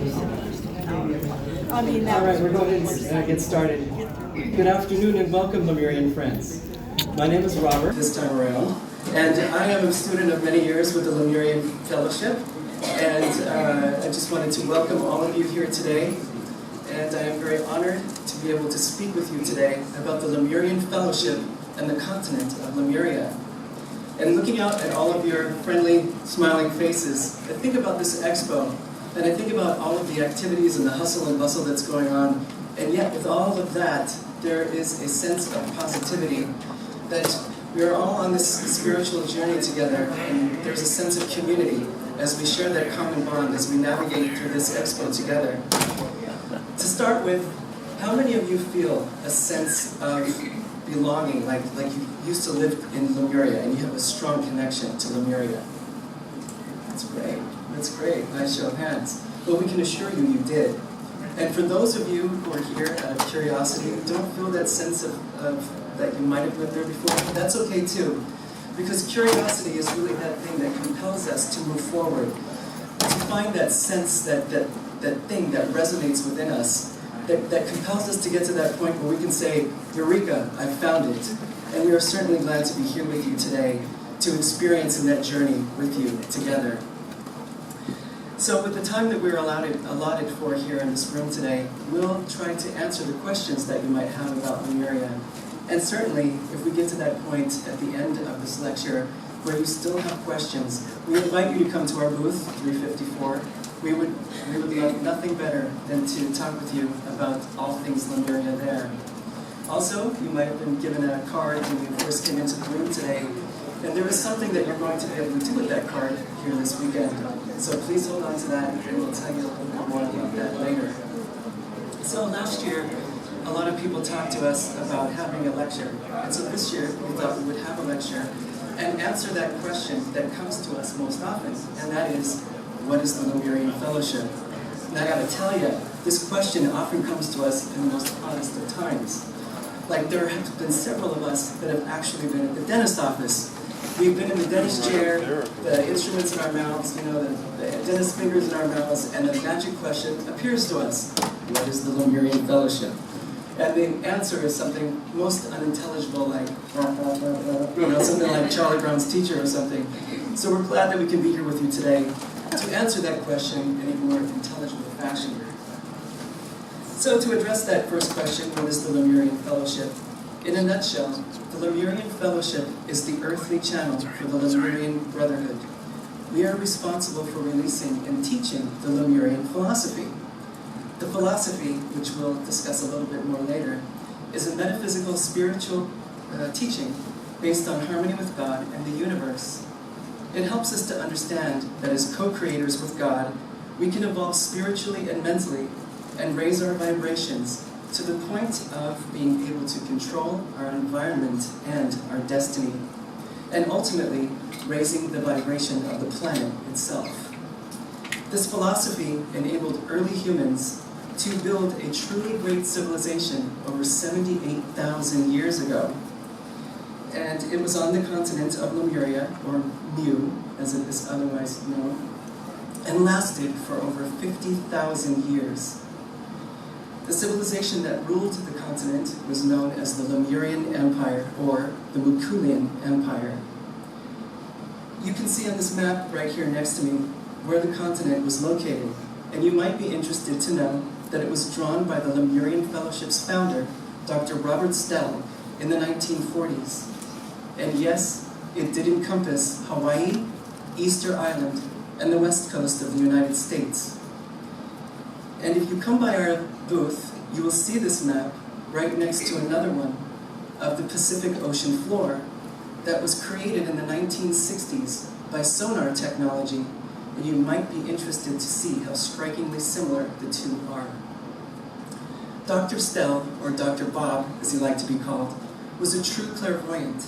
All right, we're going to get started. Good afternoon and welcome, Lemurian friends. My name is Robert this time around, and I am a student of many years with the Lemurian Fellowship, and I just wanted to welcome all of you here today, and I am very honored to be able to speak with you today about the Lemurian Fellowship and the continent of Lemuria. And looking out at all of your friendly, smiling faces, I think about this Expo, and I think about all of the activities and the hustle and bustle that's going on, and yet with all of that, there is a sense of positivity that we are all on this spiritual journey together, and there's a sense of community as we share that common bond as we navigate through this Expo together. To start with, how many of you feel a sense of belonging, like you used to live in Lemuria and you have a strong connection to Lemuria? That's great. That's great. Nice show of hands. Well, we can assure you, you did. And for those of you who are here out of curiosity, don't feel that sense of that you might have lived there before. That's okay too, because curiosity is really that thing that compels us to move forward, to find that sense, that thing that resonates within us, that compels us to get to that point where we can say, Eureka, I found it. And we are certainly glad to be here with you today to experience in that journey with you together. So with the time that we're allotted for here in this room today, we'll try to answer the questions that you might have about Lemuria. And certainly, if we get to that point at the end of this lecture where you still have questions, we invite you to come to our booth, 354. We would love nothing better than to talk with you about all things Lemuria there. Also, you might have been given a card when you first came into the room today, and there is something that you're going to be able to do with that card here this weekend. So please hold on to that, and we'll tell you a little bit more about that later. So last year, a lot of people talked to us about having a lecture. And so this year, we thought we would have a lecture and answer that question that comes to us most often, and that is, what is the Lemurian Fellowship? And I gotta tell you, this question often comes to us in the most honest of times. Like, there have been several of us that have actually been at the dentist office. We've been in the dentist chair, the instruments in our mouths, the dentist fingers in our mouths, and the magic question appears to us. What is the Lemurian Fellowship? And the answer is something most unintelligible, like, something like Charlie Brown's Teacher or something. So we're glad that we can be here with you today to answer that question in a more intelligible fashion. So to address that first question, what is the Lemurian Fellowship? In a nutshell, the Lemurian Fellowship is the earthly channel for the Lemurian Brotherhood. We are responsible for releasing and teaching the Lemurian philosophy. The philosophy, which we'll discuss a little bit more later, is a metaphysical spiritual teaching based on harmony with God and the universe. It helps us to understand that as co-creators with God, we can evolve spiritually and mentally and raise our vibrations to the point of being able to control our environment and our destiny, and ultimately raising the vibration of the planet itself. This philosophy enabled early humans to build a truly great civilization over 78,000 years ago. And it was on the continent of Lemuria, or Mu, as it is otherwise known, and lasted for over 50,000 years. The civilization that ruled the continent was known as the Lemurian Empire, or the Lemurian Empire. You can see on this map right here next to me where the continent was located, and you might be interested to know that it was drawn by the Lemurian Fellowship's founder, Dr. Robert Stell, in the 1940s. And yes, it did encompass Hawaii, Easter Island, and the west coast of the United States. And if you come by our booth, you will see this map right next to another one of the Pacific Ocean floor that was created in the 1960s by sonar technology, and you might be interested to see how strikingly similar the two are. Dr. Stell, or Dr. Bob, as he liked to be called, was a true clairvoyant.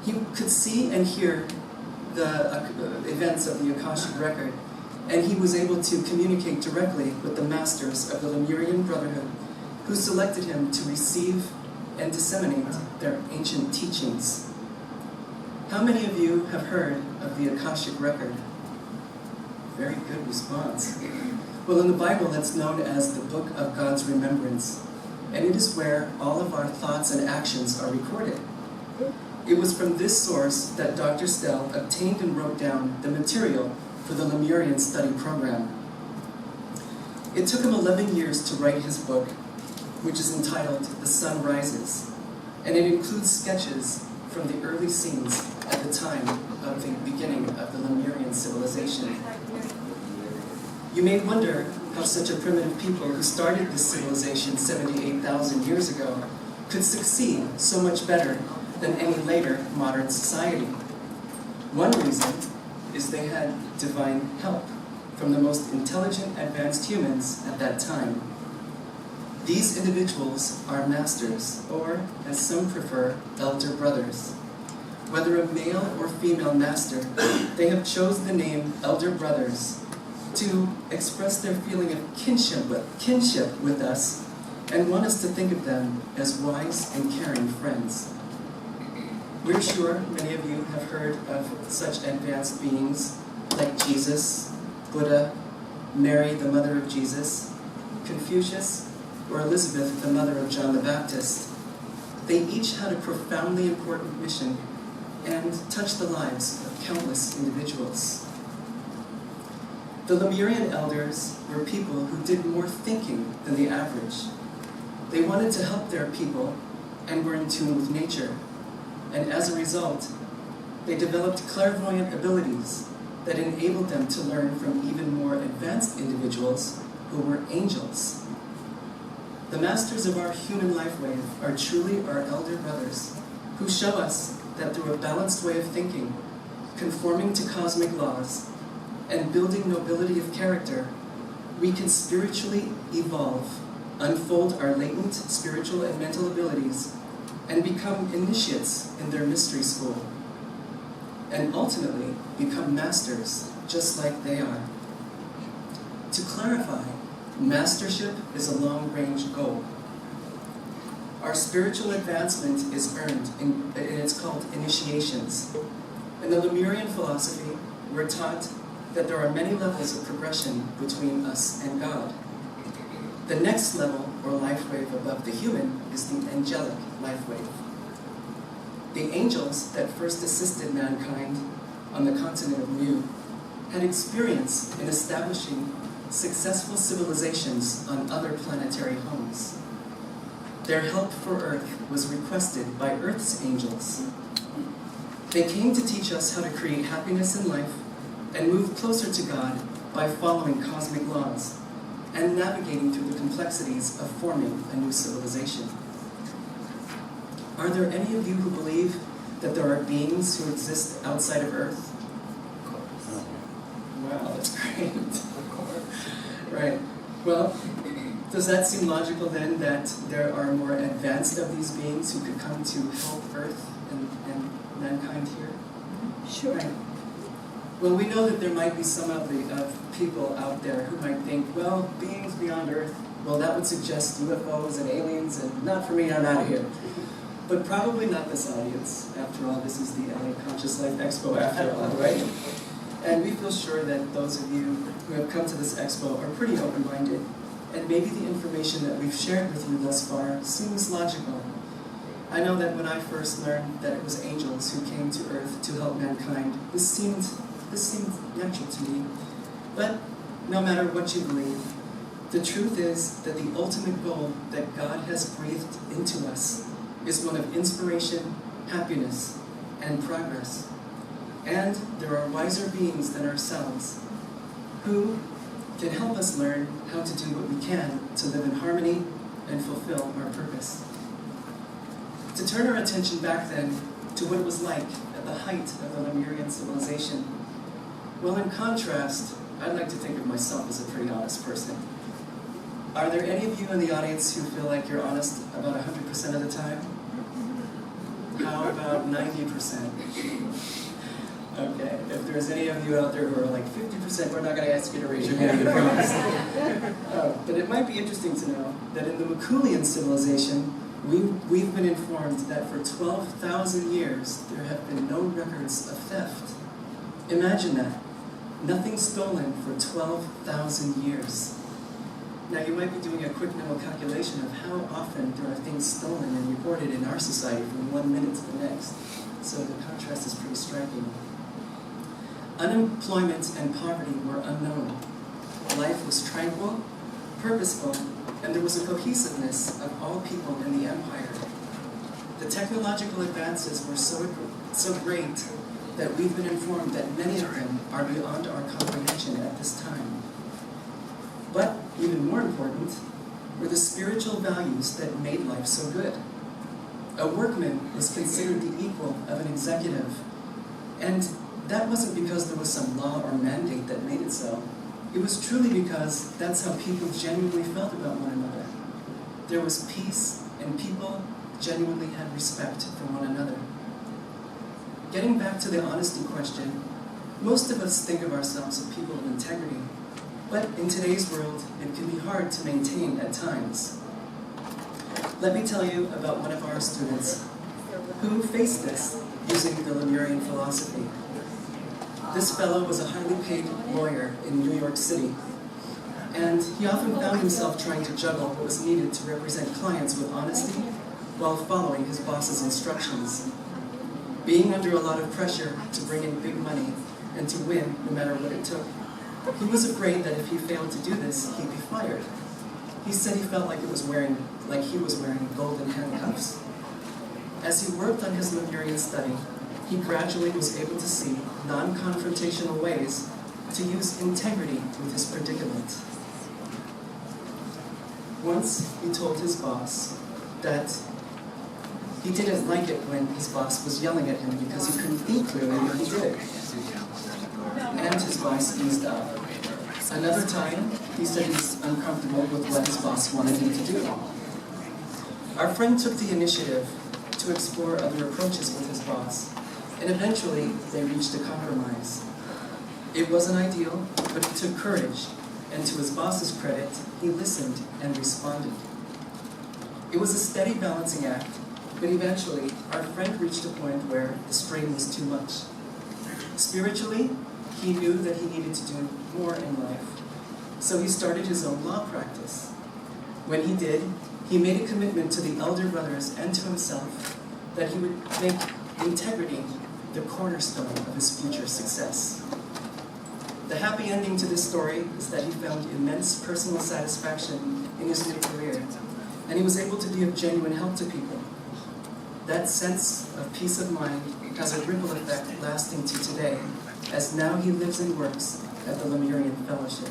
He could see and hear the events of the Akashic Record, and he was able to communicate directly with the masters of the Lemurian Brotherhood, who selected him to receive and disseminate their ancient teachings. How many of you have heard of the Akashic Record? Very good response. Well, in the Bible, that's known as the book of God's Remembrance, and it is where all of our thoughts and actions are recorded. It was from this source that Dr. Stell obtained and wrote down the material for the Lemurian study program. It took him 11 years to write his book, which is entitled The Sun Rises, and it includes sketches from the early scenes at the time of the beginning of the Lemurian civilization. You may wonder how such a primitive people who started this civilization 78,000 years ago could succeed so much better than any later modern society. One reason is they had divine help from the most intelligent, advanced humans at that time. These individuals are masters, or, as some prefer, elder brothers. Whether a male or female master, they have chosen the name elder brothers to express their feeling of kinship with us and want us to think of them as wise and caring friends. We're sure many of you have heard of such advanced beings like Jesus, Buddha, Mary, the mother of Jesus, Confucius, or Elizabeth, the mother of John the Baptist. They each had a profoundly important mission and touched the lives of countless individuals. The Lemurian Elders were people who did more thinking than the average. They wanted to help their people and were in tune with nature. And as a result, they developed clairvoyant abilities that enabled them to learn from even more advanced individuals who were angels. The masters of our human life wave are truly our elder brothers, who show us that through a balanced way of thinking, conforming to cosmic laws, and building nobility of character, we can spiritually evolve, unfold our latent spiritual and mental abilities, and become initiates in their mystery school, and ultimately become masters just like they are. To clarify, mastership is a long-range goal. Our spiritual advancement is earned, and it's called initiations. In the Lemurian philosophy, we're taught that there are many levels of progression between us and God. The next level, or life wave above the human, is the angelic life wave. The angels that first assisted mankind on the continent of Mu had experience in establishing successful civilizations on other planetary homes. Their help for Earth was requested by Earth's angels. They came to teach us how to create happiness in life and move closer to God by following cosmic laws and navigating through the complexities of forming a new civilization. Are there any of you who believe that there are beings who exist outside of Earth? Wow, that's great. Right. Well, does that seem logical then that there are more advanced of these beings who could come to help Earth and mankind here? Sure. Right. Well, we know that there might be some of people out there who might think, well, beings beyond Earth, well, that would suggest UFOs and aliens, and not for me, I'm out of here. But probably not this audience. After all, this is the LA Conscious Life Expo after all, right? And we feel sure that those of you who have come to this expo are pretty open-minded, and maybe the information that we've shared with you thus far seems logical. I know that when I first learned that it was angels who came to Earth to help mankind, this seemed natural to me. But no matter what you believe, the truth is that the ultimate goal that God has breathed into us is one of inspiration, happiness, and progress. And there are wiser beings than ourselves who can help us learn how to do what we can to live in harmony and fulfill our purpose. To turn our attention back then to what it was like at the height of the Lemurian civilization, well, in contrast, I'd like to think of myself as a pretty honest person. Are there any of you in the audience who feel like you're honest about 100% of the time? How about 90%? Okay, if there's any of you out there who are like 50%, we're not going to ask you to raise your hand, I promise. But it might be interesting to know that in the Makulian civilization, we've been informed that for 12,000 years, there have been no records of theft. Imagine that. Nothing stolen for 12,000 years. Now you might be doing a quick mental calculation of how often there are things stolen and reported in our society from 1 minute to the next. So the contrast is pretty striking. Unemployment and poverty were unknown. Life was tranquil, purposeful, and there was a cohesiveness of all people in the empire. The technological advances were so great that we've been informed that many of them are beyond our comprehension at this time. But even more important were the spiritual values that made life so good. A workman was considered the equal of an executive, and that wasn't because there was some law or mandate that made it so. It was truly because that's how people genuinely felt about one another. There was peace, and people genuinely had respect for one another. Getting back to the honesty question, most of us think of ourselves as people of integrity, but in today's world, it can be hard to maintain at times. Let me tell you about one of our students who faced this using the Lemurian philosophy. This fellow was a highly paid lawyer in New York City, and he often found himself trying to juggle what was needed to represent clients with honesty while following his boss's instructions. Being under a lot of pressure to bring in big money and to win no matter what it took, he was afraid that if he failed to do this, he'd be fired. He said he felt like he was wearing golden handcuffs. As he worked on his Lemurian study, he gradually was able to see non-confrontational ways to use integrity with his predicament. Once he told his boss that he didn't like it when his boss was yelling at him because he couldn't think clearly when he did. And his boss eased up. Another time, he said he's uncomfortable with what his boss wanted him to do. Our friend took the initiative to explore other approaches with his boss, and eventually they reached a compromise. It wasn't ideal, but it took courage, and to his boss's credit, he listened and responded. It was a steady balancing act, but eventually our friend reached a point where the strain was too much. Spiritually, he knew that he needed to do more in life, so he started his own law practice. When he did, he made a commitment to the elder brothers and to himself that he would make integrity the cornerstone of his future success. The happy ending to this story is that he found immense personal satisfaction in his new career, and he was able to be of genuine help to people. That sense of peace of mind has a ripple effect lasting to today, as now he lives and works at the Lemurian Fellowship.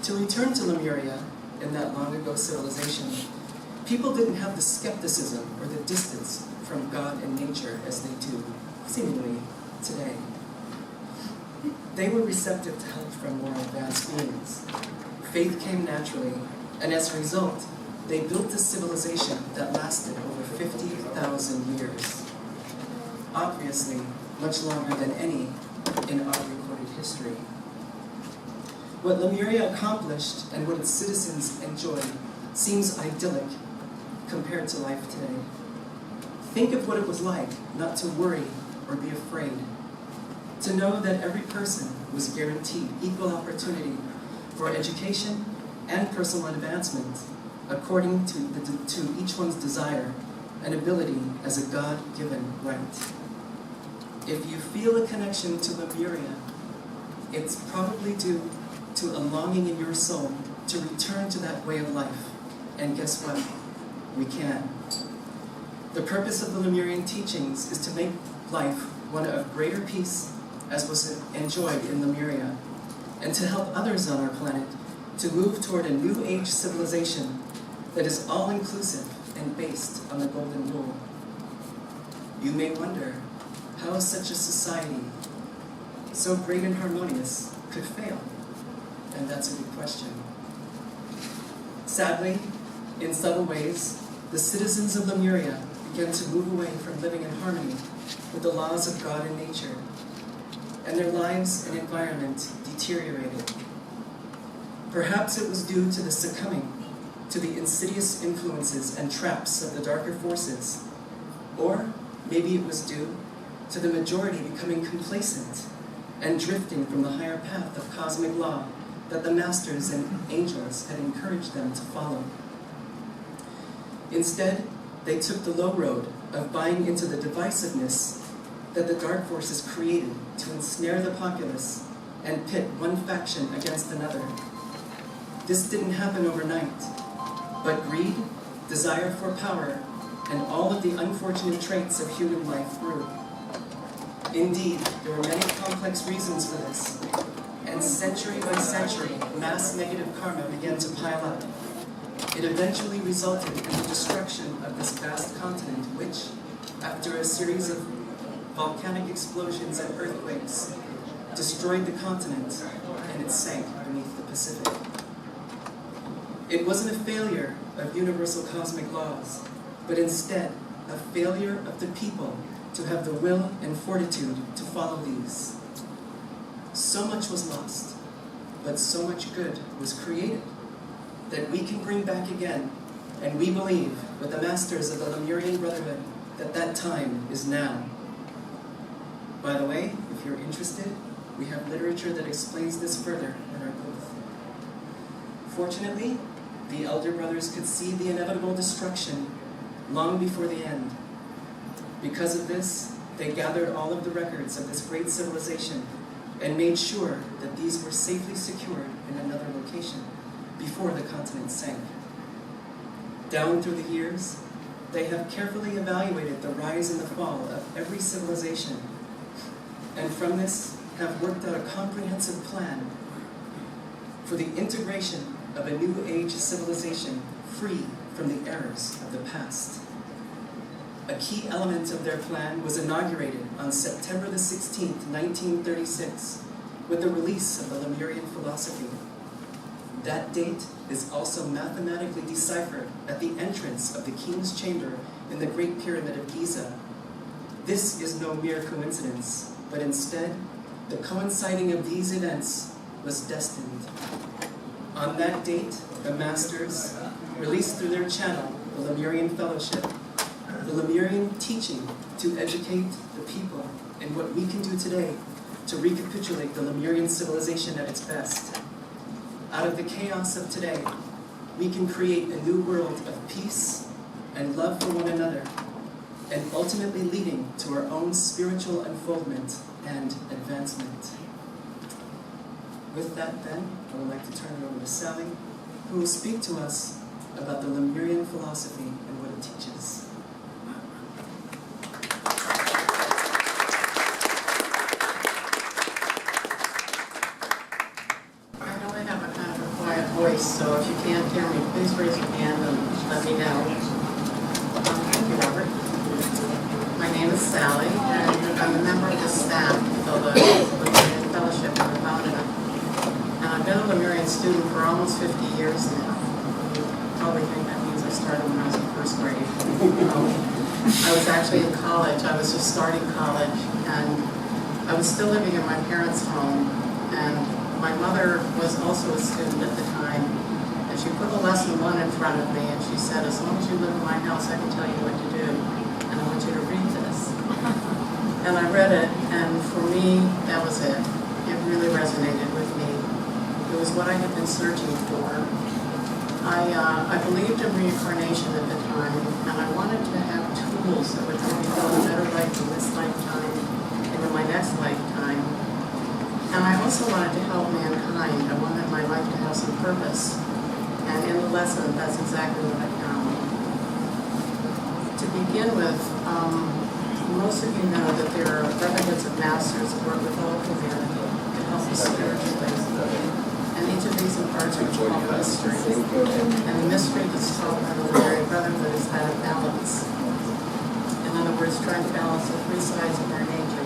To return to Lemuria, in that long ago civilization, people didn't have the skepticism or the distance from God and nature as they do, seemingly, today. They were receptive to help from more advanced beings. Faith came naturally, and as a result, they built a civilization that lasted over 50,000 years. Obviously, much longer than any in our recorded history. What Lemuria accomplished and what its citizens enjoyed seems idyllic compared to life today. Think of what it was like not to worry or be afraid, to know that every person was guaranteed equal opportunity for education and personal advancement according to each one's desire and ability as a God-given right. If you feel a connection to Lemuria, it's probably due to a longing in your soul to return to that way of life. And guess what? We can. The purpose of the Lemurian teachings is to make life one of greater peace as was enjoyed in Lemuria, and to help others on our planet to move toward a new age civilization that is all-inclusive and based on the Golden Rule. You may wonder how such a society, so great and harmonious, could fail. And that's a good question. Sadly, in subtle ways, the citizens of Lemuria began to move away from living in harmony with the laws of God and nature, and their lives and environment deteriorated. Perhaps it was due to the succumbing to the insidious influences and traps of the darker forces, or maybe it was due to the majority becoming complacent and drifting from the higher path of cosmic law that the masters and angels had encouraged them to follow. Instead, they took the low road of buying into the divisiveness that the dark forces created to ensnare the populace and pit one faction against another. This didn't happen overnight, but greed, desire for power, and all of the unfortunate traits of human life grew. Indeed, there were many complex reasons for this, and century by century, mass negative karma began to pile up. It eventually resulted in the destruction of this vast continent, which, after a series of volcanic explosions and earthquakes, destroyed the continent, and it sank beneath the Pacific. It wasn't a failure of universal cosmic laws, but instead a failure of the people to have the will and fortitude to follow these. So much was lost, but so much good was created that we can bring back again, and we believe with the masters of the Lemurian Brotherhood that that time is now. By the way, if you're interested, we have literature that explains this further in our booth. Fortunately, the Elder Brothers could see the inevitable destruction long before the end. Because of this, they gathered all of the records of this great civilization and made sure that these were safely secured in another location before the continent sank. Down through the years, they have carefully evaluated the rise and the fall of every civilization, and from this have worked out a comprehensive plan for the integration of a new age civilization free from the errors of the past. A key element of their plan was inaugurated on September the 16th, 1936, with the release of the Lemurian philosophy. That date is also mathematically deciphered at the entrance of the King's Chamber in the Great Pyramid of Giza. This is no mere coincidence, but instead, the coinciding of these events was destined. On that date, the Masters released through their channel, the Lemurian Fellowship, the Lemurian teaching to educate the people in what we can do today to recapitulate the Lemurian civilization at its best. Out of the chaos of today, we can create a new world of peace and love for one another, and ultimately leading to our own spiritual unfoldment and advancement. With that then, I would like to turn it over to Sally, who will speak to us about the Lemurian philosophy and what it teaches. I know I have a kind of a quiet voice, so if you can't hear me, please raise your hand and let me know. Thank you, Robert. My name is Sally, and I'm a member of the staff of the Lemurian Fellowship in the Fountain. And I've been a Lemurian student for almost 50 years now. You probably think that means I started when I was in first grade. I was actually in college. I was just starting college, and I was still living in my parents' home. And my mother was also a student at the time, and she put a lesson 1 in front of me, and she said, as long as you live in my house, I can tell you what to do, and I want you to read this. And I read it, and for me, that was it. It really resonated with me. It was what I had been searching for. I believed in reincarnation at the time, and I wanted to have tools that would help me build a better life in this lifetime and in my next lifetime. And I also wanted to help mankind. I wanted my life to have some purpose. And in the lesson, that's exactly what I found. To begin with, most of you know that there are brotherhoods of masters that work with all humanity to help us spiritually. And each of these imparts what's called mystery. And the mystery that's taught by the Lemurian Brotherhood is that of balance. In other words, trying to balance the 3 sides of our nature: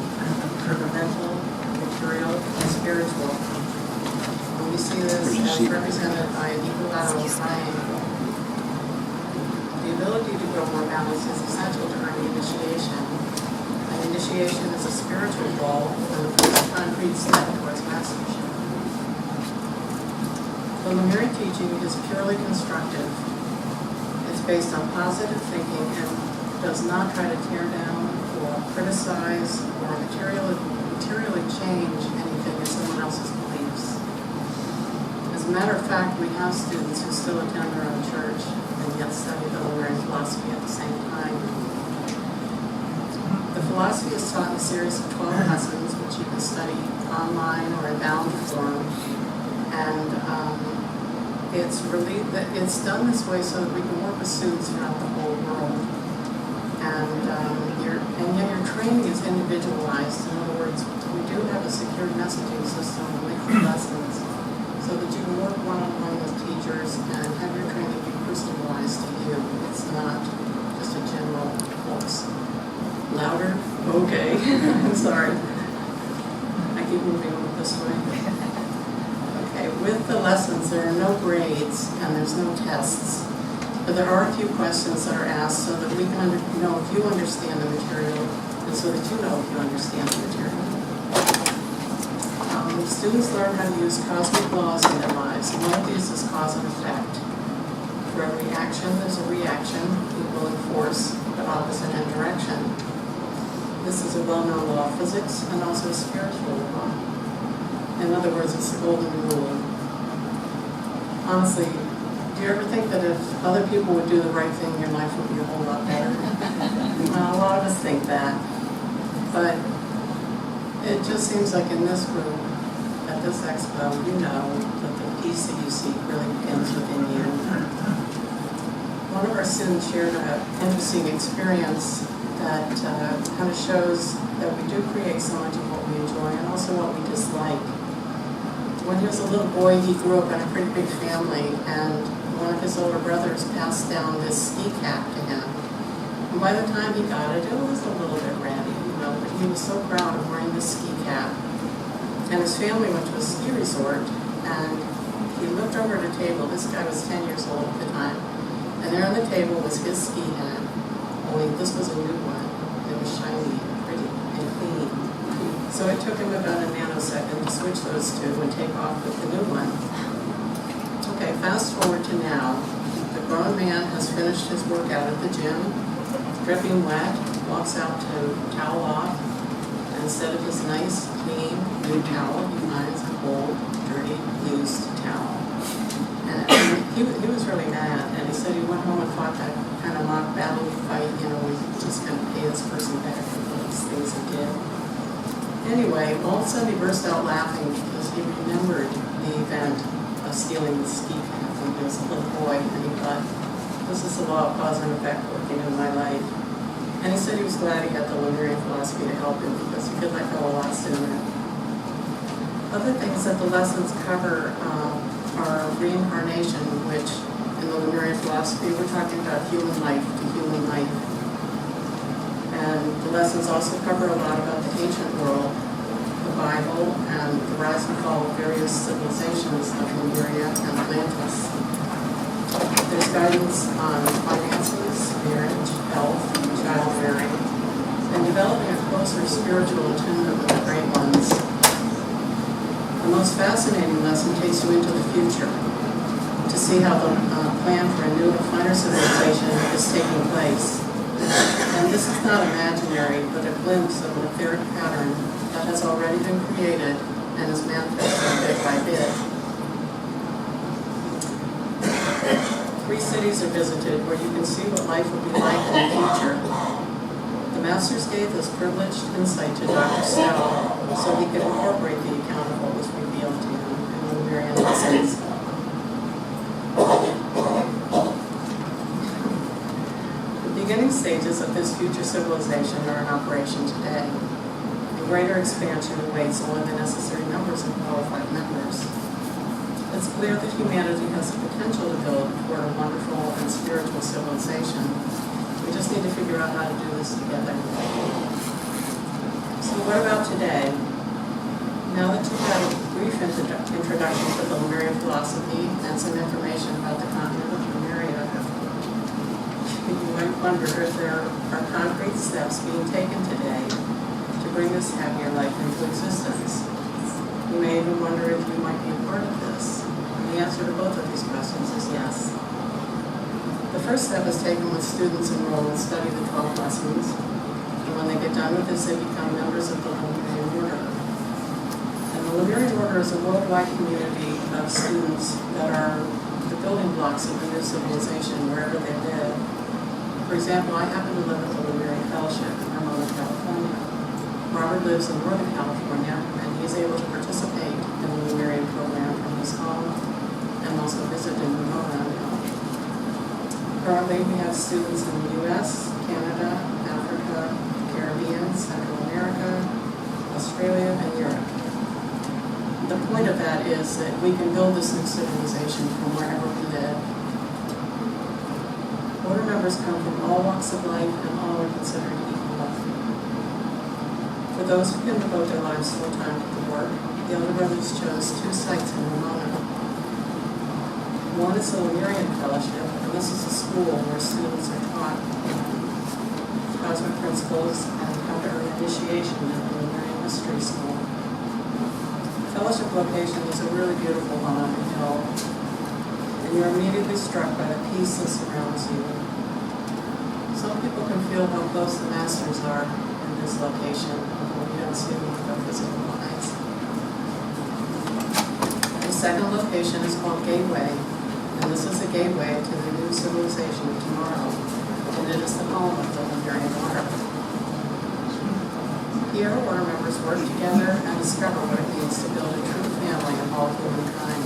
the mental, material, and spiritual. And we see this as represented by an equilateral triangle. The ability to grow more balance is essential to earning initiation. And initiation is a spiritual goal and the first concrete step towards mastership. The Lemurian teaching is purely constructive. It's based on positive thinking and does not try to tear down or criticize or materially change any a matter of fact, we have students who still attend their own church and yet study the Lemurian philosophy at the same time. The philosophy is taught in a series of 12 lessons, which you can study online or in bound form. And it's done this way so that we can work with students throughout the whole world. And yet your training is individualized. In other words, we do have a secured messaging system with the lessons so that you can work one-on-one with teachers and have your training be personalized to you. It's not just a general course. Louder? Okay. I'm sorry. I keep moving over this way. Okay, with the lessons, there are no grades and there's no tests. But there are a few questions that are asked so that we can know if you understand the material and so that you know if you understand the material. Students learn how to use cosmic laws in their lives, and one of these is cause and effect. For every action, there's a reaction, equal in force, but opposite in direction. This is a well-known law of physics and also a spiritual law. In other words, it's the golden rule. Honestly, do you ever think that if other people would do the right thing, your life would be a whole lot better? Well, a lot of us think that. But it just seems like in this group, at this expo, you know that the peace that you seek really begins within you. One of our students shared an interesting experience that kind of shows that we do create so much of what we enjoy and also what we dislike. When he was a little boy, he grew up in a pretty big family, and one of his older brothers passed down this ski cap to him. And by the time he got it, it was a little bit ratty, but he was so proud of wearing this ski cap. And his family went to a ski resort, and he looked over at a table. This guy was 10 years old at the time. And there on the table was his ski hat, only this was a new one. It was shiny and pretty and clean. So it took him about a nanosecond to switch those two and take off with the new one. Okay, fast forward to now. The grown man has finished his workout at the gym, dripping wet, walks out to towel off, and instead of his nice, clean, new towel, he finds an old, dirty, used towel. And he was really mad, and he said he went home and fought that kind of mock battle fight, we just kind of pay this person back for those things he did. Anyway, all of a sudden he burst out laughing because he remembered the event of stealing the ski cap when he was a little boy, and he thought, this is the law of cause and effect working in my life. And he said he was glad he had the Lemurian philosophy to help him because he could let go a lot sooner. Other things that the lessons cover are reincarnation, which in the Lemurian philosophy we're talking about human life to human life. And the lessons also cover a lot about the ancient world, the Bible, and the rise and fall of various civilizations like Lemuria and Atlantis. There's guidance on finances, marriage, health, childbearing, and developing a closer spiritual attunement with the great ones. The most fascinating lesson takes you into the future to see how the plan for a new and finer civilization is taking place. And this is not imaginary, but a glimpse of an etheric pattern that has already been created and is manifesting bit by bit. 3 cities are visited where you can see what life will be like in the future. The Masters gave this privileged insight to Dr. Snell so he could incorporate the account of what was revealed to him in the Lemurian lessons. The beginning stages of this future civilization are in operation today. A greater expansion awaits only the necessary numbers of qualified members. It's clear that humanity has the potential to build toward a wonderful and spiritual civilization. We just need to figure out how to do this together. So what about today? Now that you've had a brief introduction to the Lemurian philosophy and some information about the continent of Lemuria, you might wonder if there are concrete steps being taken today to bring this happier life into existence. You may even wonder if you might be a part of this. And the answer to both of these questions is yes. The first step is taken when students enroll and study the 12 lessons, and when they get done with this, they become members of the Lemurian order. And the Lemurian Order is a worldwide community of students that are the building blocks of the new civilization wherever they live. For example, I happen to live at the Lemurian Fellowship in Pomona, California. Robert lives in Northern California, and he's able to participate in the Lemurian program from his home and also visit in Pomona. Currently, we have students in the U.S., Canada, Africa, Caribbean, Central America, Australia, and Europe. The point of that is that we can build this new civilization from wherever we live. Order members come from all walks of life and all are considered equal. For those who can devote their lives full-time to the work, the Elder Brothers chose 2 sites in Ramona. One is the Lemurian Fellowship, and this is a school where students are taught cosmic principles and how to earn initiation in the Lemurian Mystery School. The fellowship location is a really beautiful one on a hill, and you're immediately struck by the peace that surrounds you. Some people can feel how close the masters are in this location, although you don't see them with their physical eyes. The second location is called Gateway, and this is a gateway to the new civilization of tomorrow, and it is the home of the Lemurian Order. Here, order members work together and discover what it means to build a true family of all humankind.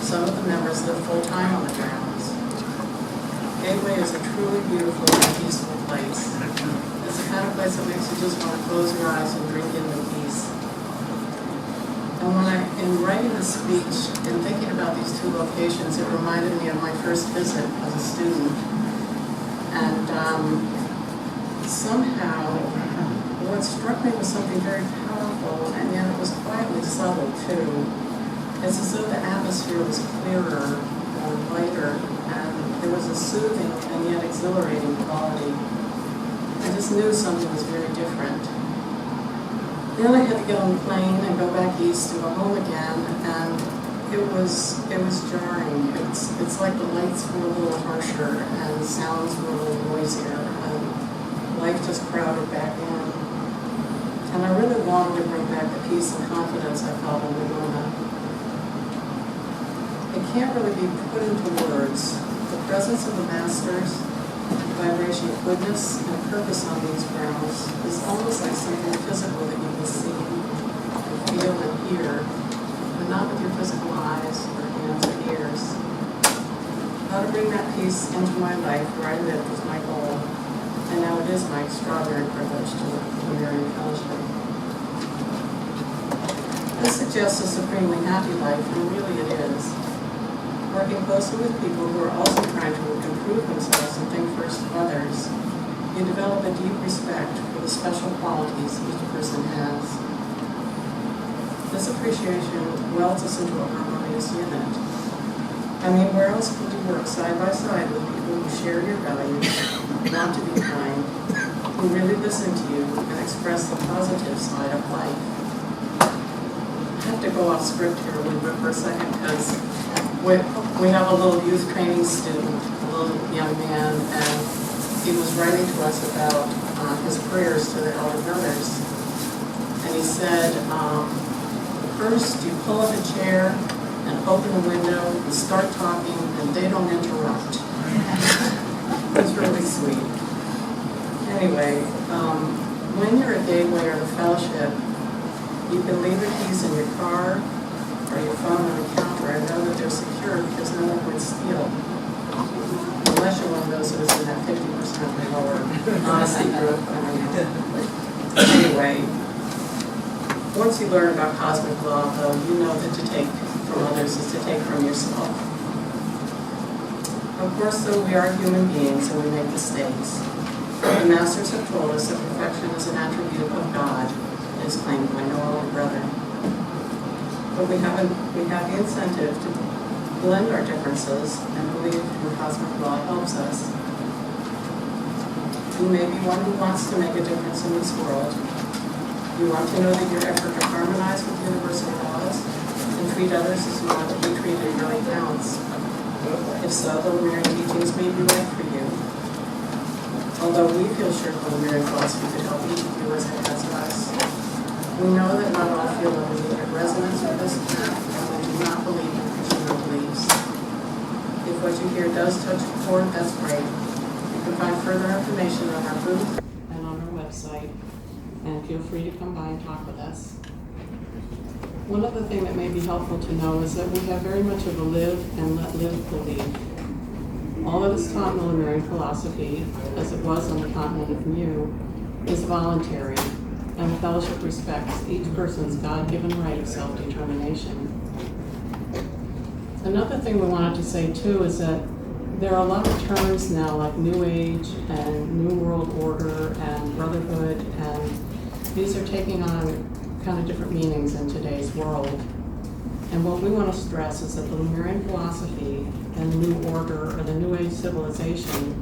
Some of the members live full-time on the grounds. Gateway is a truly beautiful and peaceful place. It's the kind of place that makes you just want to close your eyes and drink in the peace. And in writing this speech and thinking about these 2 locations, it reminded me of my first visit as a student. And somehow, what struck me was something very powerful, and yet it was quietly subtle too. It's as though the atmosphere was clearer or lighter, and there was a soothing and yet exhilarating quality. I just knew something was very different. Then I had to get on the plane and go back east to go home again, and it was jarring. It's like the lights were a little harsher and the sounds were a little noisier, and life just crowded back in. And I really wanted to bring back the peace and confidence I felt in Ramona. It can't really be put into words. The presence of the masters, the vibration of goodness and purpose on these grounds is almost like something physical that you can see, and feel and hear, but not with your physical eyes or hands or ears. How to bring that peace into my life where I lived was my goal, and now it is my extraordinary privilege to work with the Lemurian Fellowship. This suggests a supremely happy life, and really it is. Working closely with people who are also trying to improve themselves and think first of others, you develop a deep respect for the special qualities each person has. This appreciation welds us into a harmonious unit. I mean, where else could you work side by side with people who share your values, want to be kind, who really listen to you and express the positive side of life? I have to go off script here a little bit for a second because we have a little youth training student, a little young man, and he was writing to us about his prayers to the Elder Brothers. And he said, first you pull up a chair and open a window and start talking, and they don't interrupt. It's really sweet. Anyway, when you're at Gateway or the Fellowship, you can leave your keys in your car or your phone on the counter and know that they're secure because no one would steal. Unless you're one of those who is in that 50% lower honesty group. Anyway, once you learn about cosmic law, though, you know that to take from others is to take from yourself. Of course, though, we are human beings and we make mistakes. The Masters have told us that perfection is an attribute of God, as claimed by no older brother. But we have the incentive to blend our differences and believe in cosmic law helps us. You may be one who wants to make a difference in this world. You want to know that your effort to harmonize with universal laws and treat others as you want to be treated really counts. If so, the Lemurian teachings may be right for you. Although we feel sure the Lemurian philosophy could help each of you as it has us. We know that not all feel immediate resonance with this path, and we do not believe in personal beliefs. If what you hear does touch a chord, that's great. You can find further information on our booth and on our website, and feel free to come by and talk with us. One other thing that may be helpful to know is that we have very much of a live and let live belief. All that is taught in the Lemurian philosophy, as it was on the continent of Mu, is voluntary, and the fellowship respects each person's God-given right of self-determination. Another thing we wanted to say too is that there are a lot of terms now like New Age and New World Order and Brotherhood, and these are taking on kind of different meanings in today's world. And what we want to stress is that the Lemurian philosophy and the New Order or the New Age civilization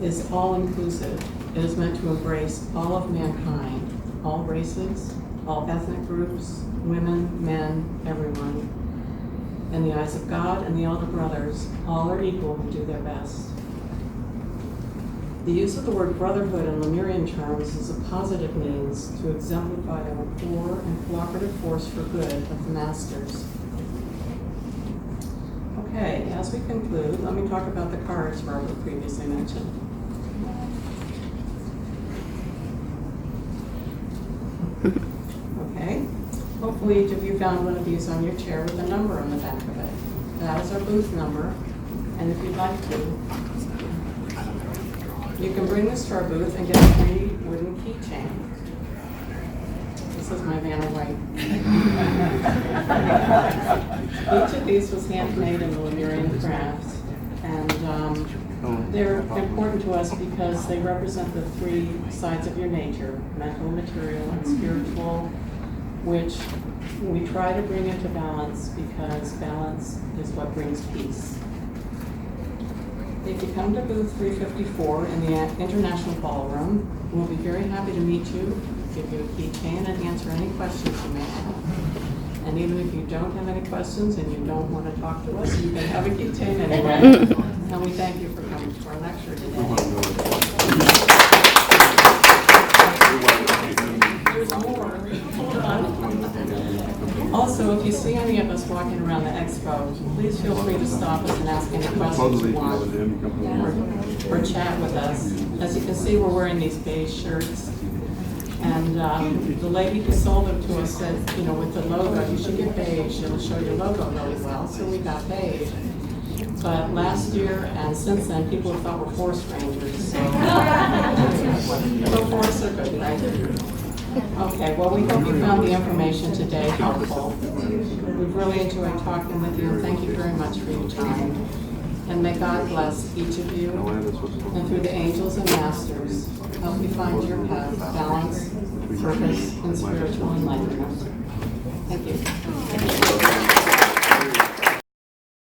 is all-inclusive. It is meant to embrace all of mankind, all races, all ethnic groups, women, men, everyone. In the eyes of God and the Elder Brothers, all are equal who do their best. The use of the word brotherhood in Lemurian terms is a positive means to exemplify the rapport and cooperative force for good of the masters. Okay, as we conclude, let me talk about the cards Robert previously mentioned. Okay, hopefully each of you found one of these on your chair with a number on the back of it. That is our booth number, and if you'd like to, you can bring this to our booth and get a free wooden keychain. This is my Vanna White. Each of these was handmade in the Lemurian craft, and they're important to us because they represent the three sides of your nature, mental, material, and spiritual, which we try to bring into balance because balance is what brings peace. If you come to booth 354 in the International Ballroom, we'll be very happy to meet you, give you a keychain, and answer any questions you may have. And even if you don't have any questions and you don't want to talk to us, you can have a keychain anyway. And we thank you for coming to our lecture today. There's more. Hold on. Also, if you see any of us walking around the Expo, please feel free to stop us and ask any questions you want, or chat with us. As you can see, we're wearing these beige shirts. And the lady who sold them to us said, you know, with the logo, you should get beige. It'll show your logo really well. So we got beige. But last year and since then, people have thought we're forest rangers. So forests are good, right? Okay, well, we hope you found the information today helpful. We've really enjoyed talking with you, and thank you very much for your time. And may God bless each of you, and through the angels and masters, help you find your path, balance, purpose, and spiritual enlightenment.